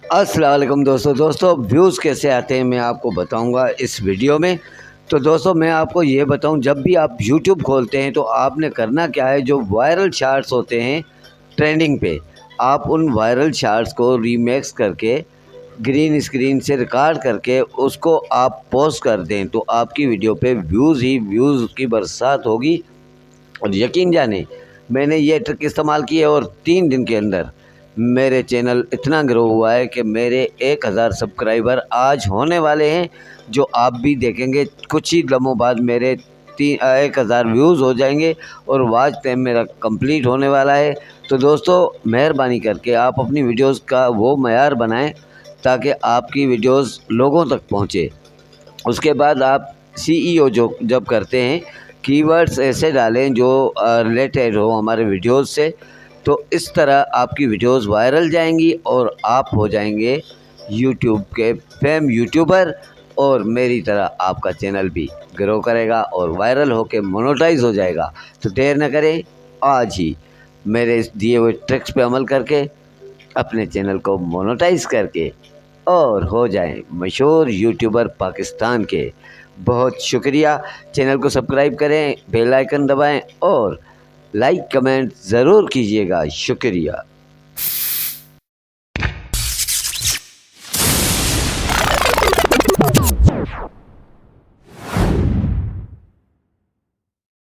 अस्सलाम वालेकुम दोस्तों व्यूज़ कैसे आते हैं मैं आपको बताऊंगा इस वीडियो में। तो दोस्तों मैं आपको ये बताऊं, जब भी आप यूट्यूब खोलते हैं तो आपने करना क्या है, जो वायरल शार्ट्स होते हैं ट्रेंडिंग पे, आप उन वायरल शार्ट्स को रीमेक्स करके ग्रीन स्क्रीन से रिकॉर्ड करके उसको आप पोस्ट कर दें तो आपकी वीडियो पे व्यूज़ ही व्यूज़ की बरसात होगी। और यकीन जाने, मैंने ये ट्रिक इस्तेमाल की है और 3 दिन के अंदर मेरे चैनल इतना ग्रो हुआ है कि मेरे 1000 सब्सक्राइबर आज होने वाले हैं, जो आप भी देखेंगे कुछ ही लम्हों बाद मेरे 1000 व्यूज़ हो जाएंगे और वॉच टाइम मेरा कंप्लीट होने वाला है। तो दोस्तों मेहरबानी करके आप अपनी वीडियोस का वो मयार बनाएं ताकि आपकी वीडियोस लोगों तक पहुंचे। उसके बाद आप सीईओ जो जब करते हैं, कीवर्ड्स ऐसे डालें जो रिलेटेड हो हमारे वीडियोस से, तो इस तरह आपकी वीडियोस वायरल जाएंगी और आप हो जाएंगे यूट्यूब के फेम यूट्यूबर। और मेरी तरह आपका चैनल भी ग्रो करेगा और वायरल होकर मोनेटाइज हो जाएगा। तो देर न करें, आज ही मेरे इस दिए हुए ट्रिक्स पे अमल करके अपने चैनल को मोनेटाइज करके और हो जाएं मशहूर यूट्यूबर पाकिस्तान के। बहुत शुक्रिया। चैनल को सब्सक्राइब करें, बेल आइकन दबाएं और लाइक कमेंट ज़रूर कीजिएगा। शुक्रिया।